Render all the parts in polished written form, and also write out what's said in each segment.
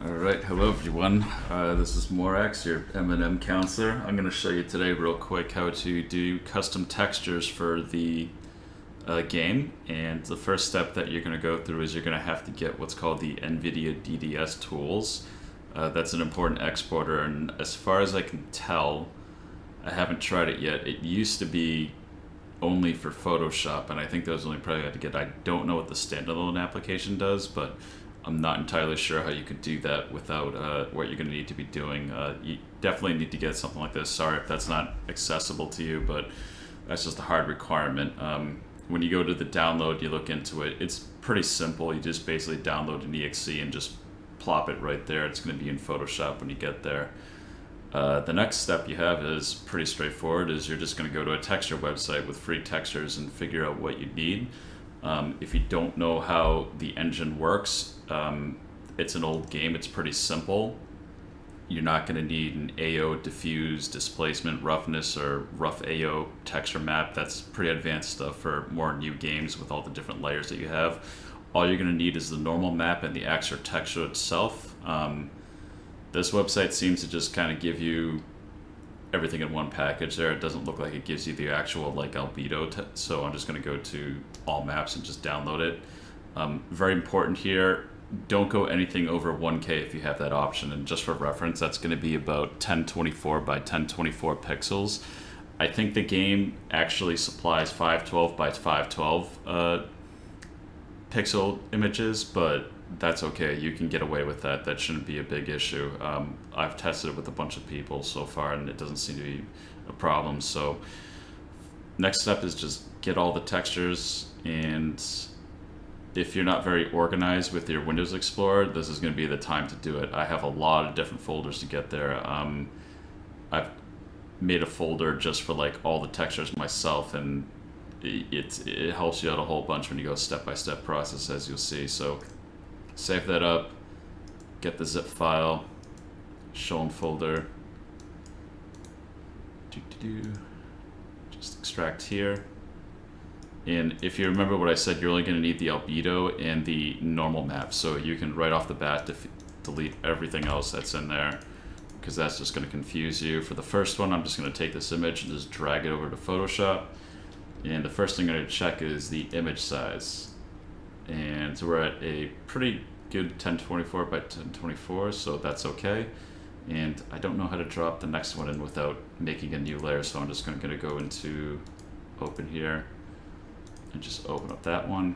Alright, hello everyone. This is Morax, your M&M counselor. I'm going to show you today real quick how to do custom textures for the game. And the first step that you're going to go through is you're going to have to get what's called the NVIDIA DDS tools. That's an important exporter, and as far as I can tell, I haven't tried it yet. It used to be only for Photoshop, and I think that was only probably had to get. I don't know what the standalone application does, but I'm not entirely sure how you could do that without what you're going to need to be doing. You definitely need to get something like this. Sorry if that's not accessible to you, but that's just a hard requirement. When you go to the download, you look into it. It's pretty simple. You just basically download an exe and just plop it right there. It's going to be in Photoshop when you get there. The next step you have is pretty straightforward. Is you're just going to go to a texture website with free textures and figure out what you need. If you don't know how the engine works, it's an old game. It's pretty simple. You're not going to need an AO, diffuse, displacement, roughness, or rough AO texture map. That's pretty advanced stuff for more new games with all the different layers that you have. All you're going to need is the normal map and the actual texture itself. This website seems to just kind of give you everything in one package there. It doesn't look like it gives you the actual like albedo, so I'm just going to go to all maps and just download it. Very important here, don't go anything over 1K if you have that option, and just for reference, that's going to be about 1024 by 1024 pixels. I think the game actually supplies 512 by 512 pixel images, but that's okay. You can get away with that. That shouldn't be a big issue. I've tested it with a bunch of people so far, and it doesn't seem to be a problem. So next step is just get all the textures, and if you're not very organized with your Windows Explorer, this is going to be the time to do it. I have a lot of different folders to get there. I've made a folder just for like all the textures myself, and it helps you out a whole bunch when you go step-by-step process, as you'll see. So save that up, get the zip file, show in folder, just extract here. And if you remember what I said, you're only going to need the albedo and the normal map, so you can right off the bat delete everything else that's in there, because that's just going to confuse you. For the first one, I'm just going to take this image and just drag it over to Photoshop, and the first thing I'm going to check is the image size. And so we're at a pretty good 1024 by 1024, so that's okay. And I don't know how to drop the next one in without making a new layer, so I'm just going to go into open here and just open up that one.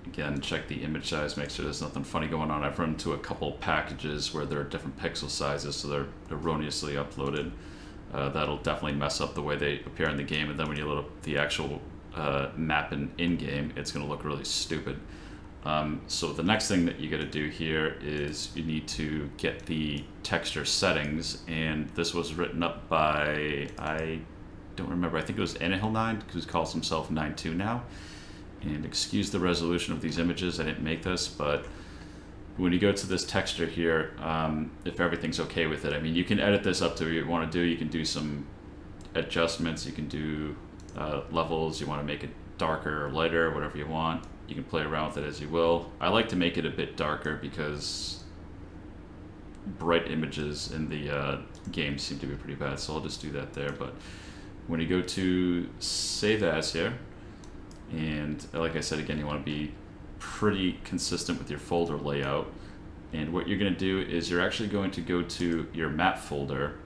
Again, check the image size, make sure there's nothing funny going on. I've run into a couple packages where there are different pixel sizes, so they're erroneously uploaded. That'll definitely mess up the way they appear in the game, and then when you load up the actual map in-game, it's going to look really stupid. So the next thing that you got to do here is you need to get the texture settings, and this was written up by, I don't remember, I think it was Anahil9, who calls himself 9.2 now. And excuse the resolution of these images, I didn't make this, but when you go to this texture here, if everything's okay with it, I mean, you can edit this up to what you want to do. You can do some adjustments, you can do levels, you want to make it darker or lighter, whatever you want. You can play around with it as you will. I like to make it a bit darker because bright images in the game seem to be pretty bad, so I'll just do that there. But when you go to save as here, and like I said again, you want to be pretty consistent with your folder layout, and what you're going to do is you're actually going to go to your map folder,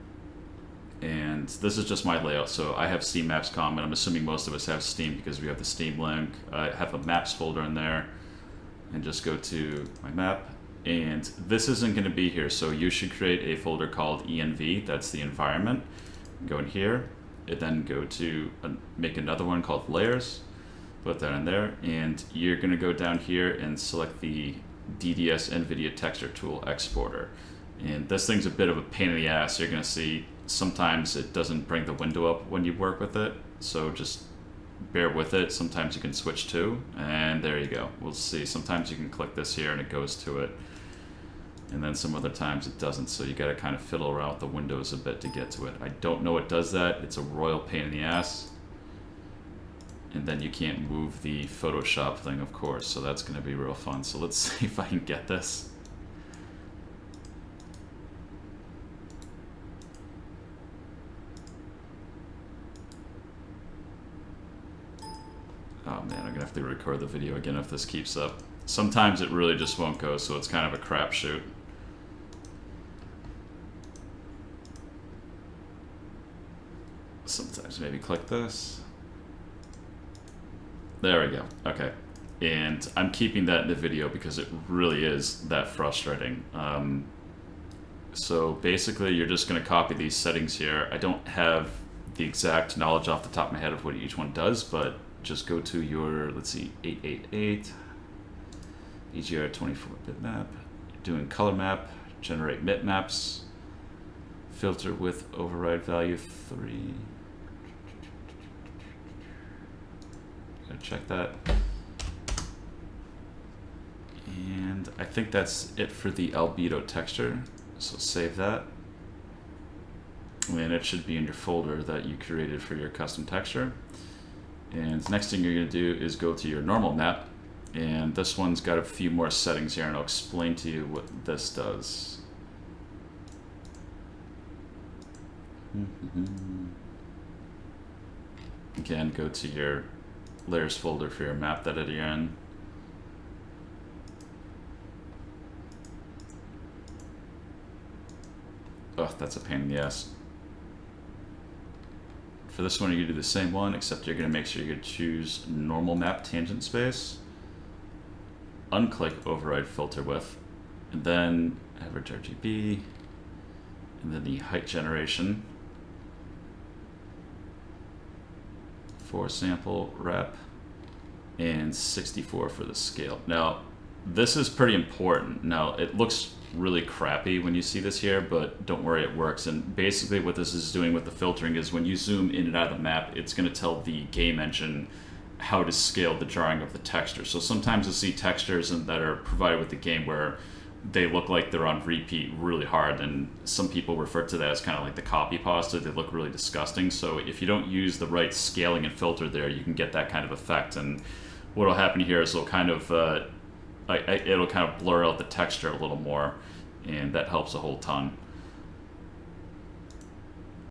and this is just my layout, so I have Steam Maps Com, and I'm assuming most of us have Steam because we have the Steam link. I have a maps folder in there, and just go to my map, and this isn't going to be here, so you should create a folder called ENV, that's the environment. Go in here, and then go to make another one called layers, put that in there, and you're going to go down here and select the DDS NVIDIA Texture Tool Exporter. And this thing's a bit of a pain in the ass. You're going to see sometimes it doesn't bring the window up when you work with it, so just bear with it. Sometimes you can switch to, and there you go. We'll see. Sometimes you can click this here and it goes to it, and then some other times it doesn't, so you got to kind of fiddle around with the windows a bit to get to it. I don't know what does that. It's a royal pain in the ass. And then you can't move the Photoshop thing, of course, so that's going to be real fun. So let's see if I can get this. Oh man, I'm gonna have to record the video again if this keeps up. Sometimes it really just won't go, so it's kind of a crapshoot. Sometimes maybe click this. There we go. Okay. And I'm keeping that in the video because it really is that frustrating. So basically you're just going to copy these settings here. I don't have the exact knowledge off the top of my head of what each one does, but just go to your, let's see, 888, EGR 24 bitmap, doing color map, generate bitmaps, filter with override value 3. Gotta check that. And I think that's it for the albedo texture. So save that. And it should be in your folder that you created for your custom texture. And the next thing you're going to do is go to your normal map. And this one's got a few more settings here, and I'll explain to you what this does. Again, go to your layers folder for your map that you're in. Oh, that's a pain in the ass. For this one, you're going to do the same one, except you're going to make sure you choose normal map tangent space, unclick override filter width, and then average RGB, and then the height generation for sample wrap, and 64 for the scale. Now, this is pretty important. Now, it looks really crappy when you see this here, but don't worry, it works. And basically what this is doing with the filtering is when you zoom in and out of the map, it's going to tell the game engine how to scale the drawing of the texture. So sometimes you'll see textures that are provided with the game where they look like they're on repeat really hard, and some people refer to that as kind of like the copy pasta. They look really disgusting. So if you don't use the right scaling and filter there, you can get that kind of effect. And what will happen here is it'll kind of blur out the texture a little more, and that helps a whole ton.